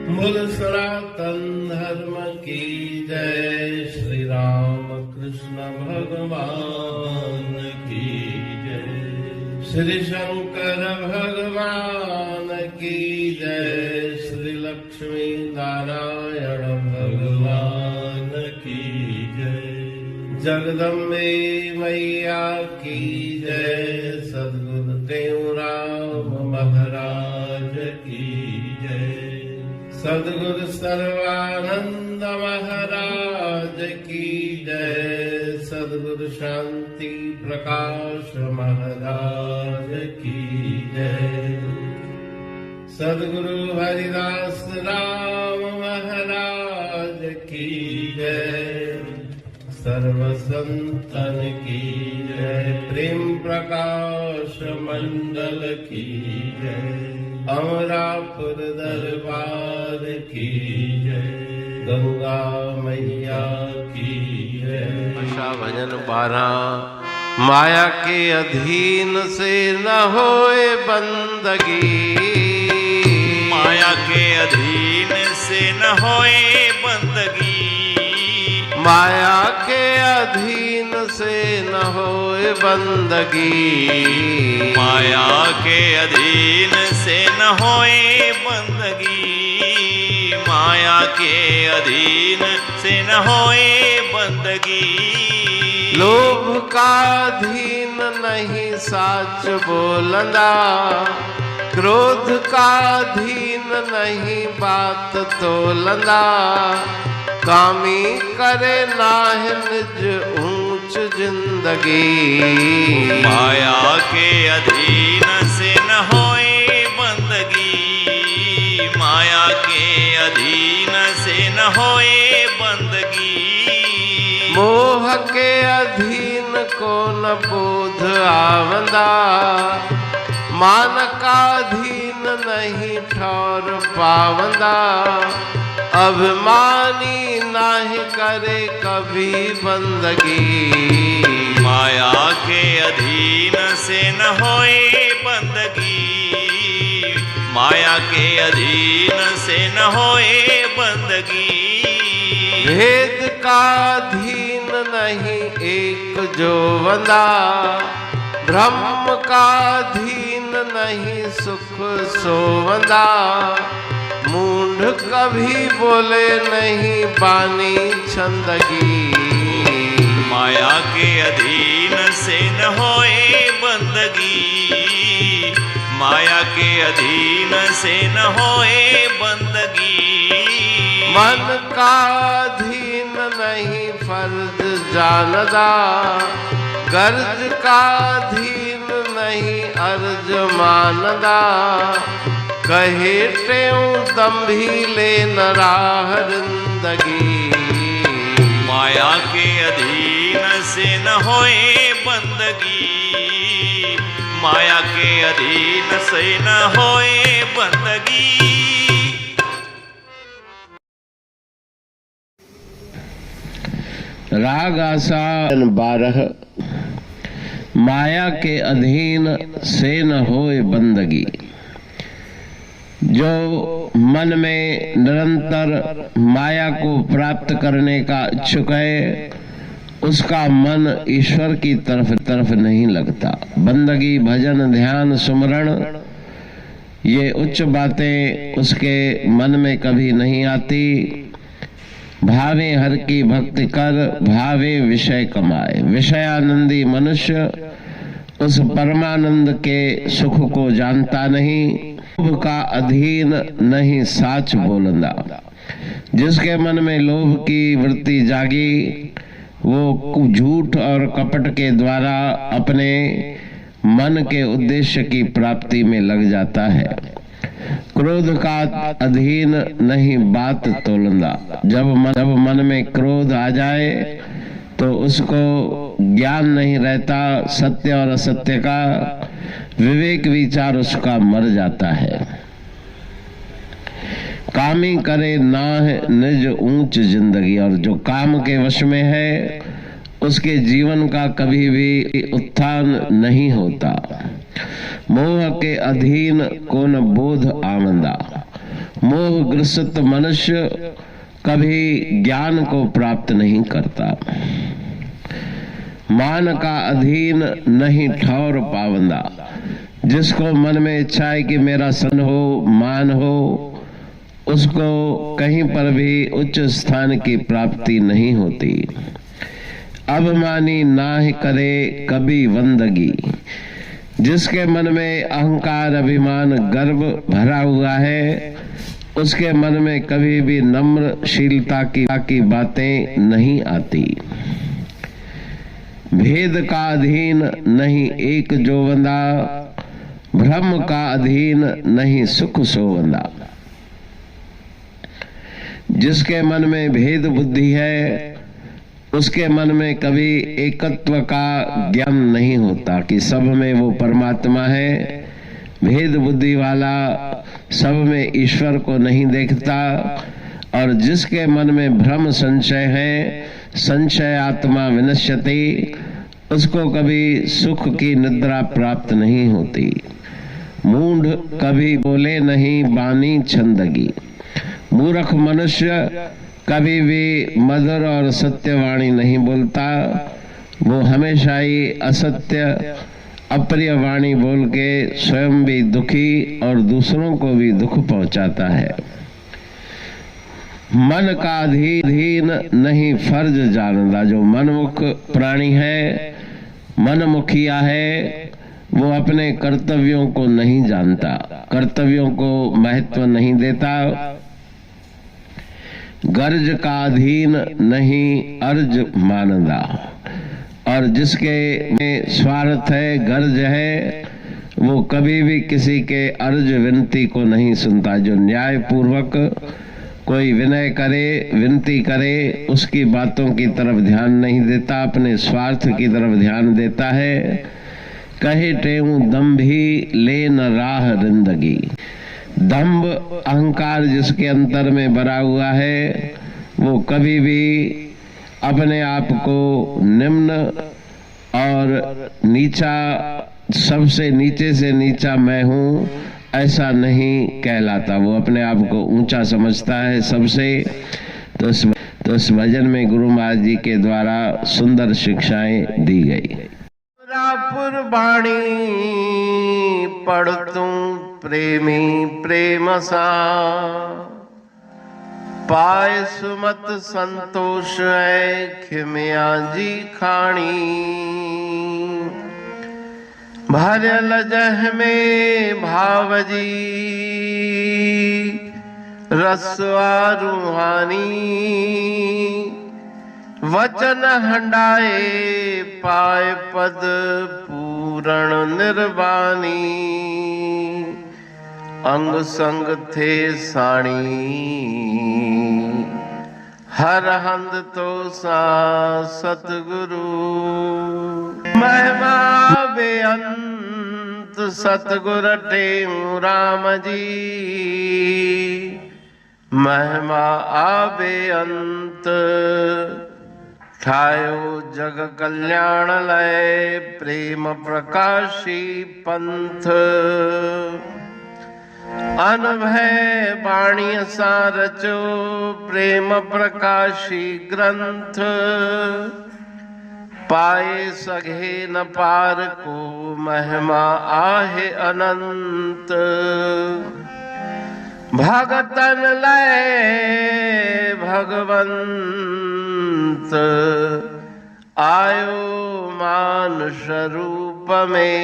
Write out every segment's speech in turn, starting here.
बोल सनातन धर्म की जय। श्री राम कृष्ण भगवान की जय। श्री शंकर भगवान की जय। श्री लक्ष्मी नारायण भगवान की जय। जगदम्बे मैया की जय। सद्गुरुदेव राम महाराज की जय। सद्गुरु सर्वानंद महाराज की जय। सद्गुरु शांति प्रकाश महाराज की जय। सद्गुरु हरिदास राम महाराज की जय। सर्व संतन की जय। प्रेम प्रकाश मंडल की जय। अमरापुर दरबार की जय। गंगा मैया की जय। आशा भजन 12। माया के अधीन से न होए बंदगी। माया के अधीन से न होए बंदगी। माया के अधीन से न होए बंदगी। माया के अधीन से न होए बंदगी। माया के अधीन से न होए बंदगी। लोभ का अधीन नहीं साच बोलना। क्रोध का अधीन नहीं बात तोलना। कामी करे नाहि निज ऊंच जिंदगी। माया के अधीन से न होए बंदगी। माया के अधीन से न होए बंदगी। मोह के अधीन को न बोध आवंदा। मान का अधीन नहीं ठौर पावंदा। अभिमानी नाहि करे कभी बंदगी। माया के अधीन से न होए बंदगी। माया के अधीन से न होए बंदगी। भेद का अधीन नहीं एक जो वंदा। ब्रह्म का अधीन नहीं सुख सोवंदा। मूढ़ कभी बोले नहीं बानी छंदगी। माया के अधीन से न होए बंदगी। माया के अधीन से न होए बंदगी। मन का अधीन नहीं फर्ज जानदा। गर्ज का अधीन नहीं अर्ज मानदा। कहे टेऊ दम्भी ले न राह रिंदगी। माया के अधीन से न होए बंदगी। माया के अधीन से न होए बंदगी। राग आशा 12। माया के अधीन से न होए बंदगी। जो मन में निरंतर माया को प्राप्त करने का इच्छुक है, उसका मन ईश्वर की तरफ नहीं लगता। बंदगी, भजन, ध्यान, सुमरण, ये उच्च बातें उसके मन में कभी नहीं आती। भावे हर की भक्ति कर, भावे विषय कमाए। विषयानंदी मनुष्य उस परमानंद के सुख को जानता नहीं। लोभ का अधीन नहीं साच बोलंदा। जिसके मन में लोभ की वृत्ति जागी, वो झूठ और कपट के द्वारा अपने मन के उद्देश्य की प्राप्ति में लग जाता है। क्रोध का अधीन नहीं बात तोलंदा। जब मन में क्रोध आ जाए तो उसको ज्ञान नहीं रहता सत्य और असत्य का। विवेक विचार उसका मर जाता है। कामी करे नाह निज ऊंच जिंदगी। और जो काम के वश में है, उसके जीवन का कभी भी उत्थान नहीं होता। मोह के अधीन को न बोध आमंदा। मोहग्रस्त मनुष्य कभी ज्ञान को प्राप्त नहीं करता। मान का अधीन नहीं ठौर पावंदा। जिसको मन में इच्छा है कि मेरा सन हो, मान हो, उसको कहीं पर भी उच्च स्थान की प्राप्ति नहीं होती। अभिमानी नाह करे कभी वंदगी। जिसके मन में अहंकार, अभिमान, गर्व भरा हुआ है, उसके मन में कभी भी नम्रशीलता की बातें नहीं आती। भेद का अधीन नहीं एक जोवंदा, भ्रम का अधीन नहीं सुख सोवंदा। जिसके मन में भेद बुद्धि है, उसके मन में कभी एकत्व का ज्ञान नहीं होता कि सब में वो परमात्मा है। भेद बुद्धि वाला सब में ईश्वर को नहीं देखता। और जिसके मन में भ्रम संशय है, संशय आत्मा विनश्यति, उसको कभी सुख की निद्रा प्राप्त नहीं होती। मूढ़ कभी बोले नहीं बानी छंदगी। मूर्ख मनुष्य कभी भी मधुर और सत्यवाणी नहीं बोलता। वो हमेशा ही असत्य, अप्रिय वाणी बोल के स्वयं भी दुखी और दूसरों को भी दुख पहुंचाता है। मन का अधीन नहीं फर्ज जानदा। जो मनमुख प्राणी है, मनमुखिया है, वो अपने कर्तव्यों को नहीं जानता, कर्तव्यों को महत्व नहीं देता। गर्ज का अधीन नहीं अर्ज मानदा। और जिसके में स्वार्थ है, गर्ज है, वो कभी भी किसी के अर्ज विनती को नहीं सुनता। जो न्याय पूर्वक कोई विनय करे, विनती करे, उसकी बातों की तरफ ध्यान नहीं देता, अपने स्वार्थ की तरफ ध्यान देता है। कहे टेऊ दम्भी ले न राह रिंदगी। दंभ, अहंकार जिसके अंतर में भरा हुआ है, वो कभी भी अपने आप को निम्न और नीचा, सबसे नीचे से नीचा मैं हूँ, ऐसा नहीं कहलाता। वो अपने आप को ऊंचा समझता है सबसे। तो इस भजन में गुरु महाराज जी के द्वारा सुंदर शिक्षाएं दी गई। पुरबाणी पढ़ तू प्रेमी प्रेम सा, पाए सुमत संतोष है खिमिया जी खाणी। भरल जह में भावजी रसवा रूहानी। वचन हंडाए पाए पद पूरण निर्वाणी। अंग संग थे साणी हर हंद तो सा सतगुरु। महिमा बेअंत सतगुर टेऊ राम जी। महिमा आबे अंत ठायो जग कल्याण लय। प्रेम प्रकाशी पंथ अनभय बाणी सा रचो। प्रेम प्रकाशी ग्रंथ पाए सघे न पार को। महिमा आहे अनंत भगतन लय भगवंत। आयो मानुष रूप में।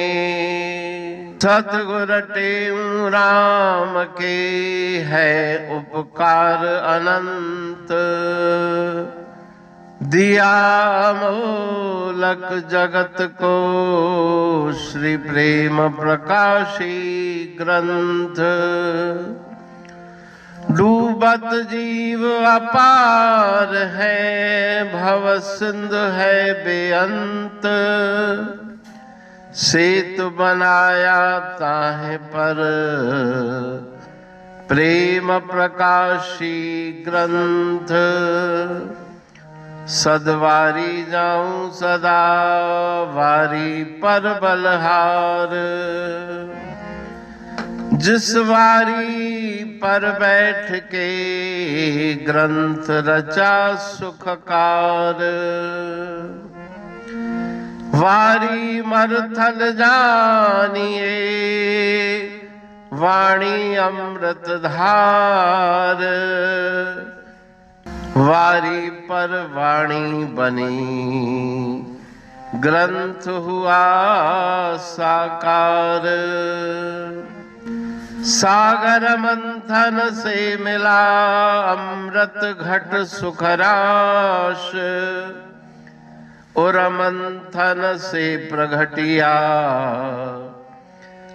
सतगुर टेऊ राम के है उपकार अनंत। दिया मोलक जगत को श्री प्रेम प्रकाशी ग्रंथ। डूबत जीव अपार है भव सिंध है बेअंत। सेतु बनाया ताहे पर प्रेम प्रकाशी ग्रंथ। सदवारी जाऊं सदा वारी पर बलहार। जिस वारी पर बैठ के ग्रंथ रचा सुखकार। वारी मरथल जानिए वाणी अमृत धार। वारी पर वाणी बनी ग्रंथ हुआ साकार। सागर मंथन से मिला अमृत घट सुखराश। और मंथन से प्रगटिया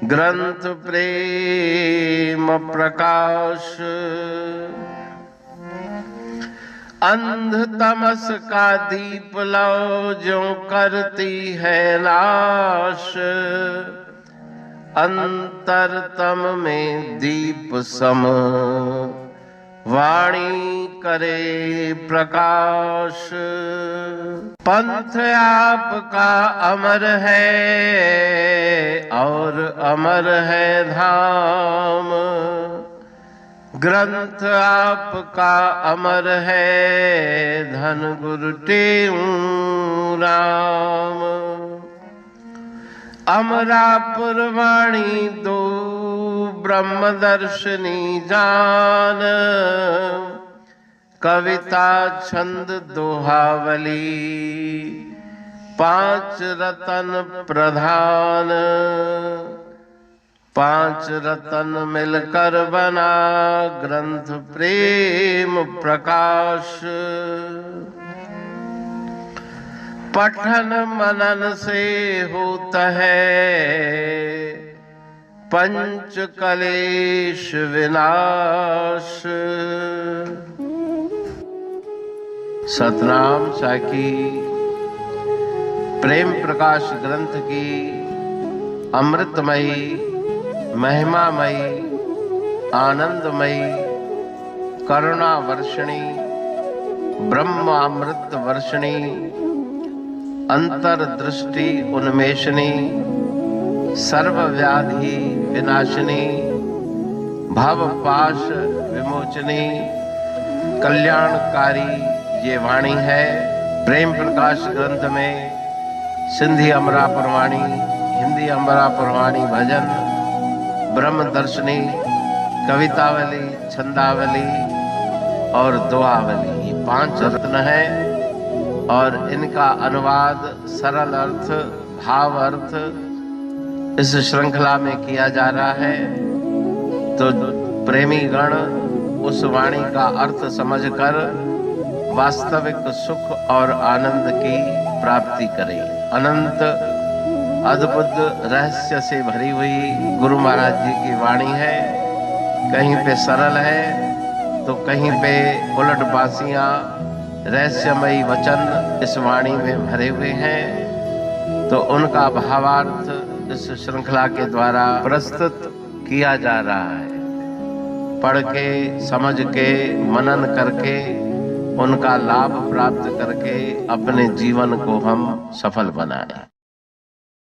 ग्रंथ प्रेम प्रकाश। अंध तमस का दीप लो जो करती है नाश। अंतरतम में दीप सम वाणी करे प्रकाश। पंथ आपका अमर है और अमर है धाम। ग्रंथ आपका अमर है धन गुरु टेऊ राम। अमरापुर वाणी दो ब्रह्मदर्शनी जान। कविता छंद दोहावली पांच रतन प्रधान। पांच रतन मिलकर बना ग्रंथ प्रेम प्रकाश। पठन मनन से होता है पंच कलेश विनाश। सतनाम साखी प्रेम प्रकाश ग्रंथ की अमृतमयी महिमामयी आनंदमयी करुणा वर्षिणी ब्रह्म अमृत वर्षिणी अंतर्दृष्टि उन्मेषणी सर्वव्याधि विनाशिनी भव पाश विमोचनी कल्याणकारी ये वाणी है। प्रेम प्रकाश ग्रंथ में सिंधी अमरापुर वाणी, हिंदी अमरापुर वाणी भजन, ब्रह्म दर्शनी, कवितावली, छंदावली और दुआवली ये पांच रत्न है। और इनका अनुवाद सरल अर्थ भाव अर्थ इस श्रृंखला में किया जा रहा है। तो प्रेमी गण उस वाणी का अर्थ समझकर वास्तविक सुख और आनंद की प्राप्ति करें। अनंत अद्भुत रहस्य से भरी हुई गुरु महाराज जी की वाणी है। कहीं पे सरल है तो कहीं पे उलट बासियां रहस्यमयी वचन इस वाणी में भरे हुए हैं। तो उनका भावार्थ इस श्रृंखला के द्वारा प्रस्तुत किया जा रहा है। पढ़ के समझ के मनन करके उनका लाभ प्राप्त करके अपने जीवन को हम सफल बनाएं।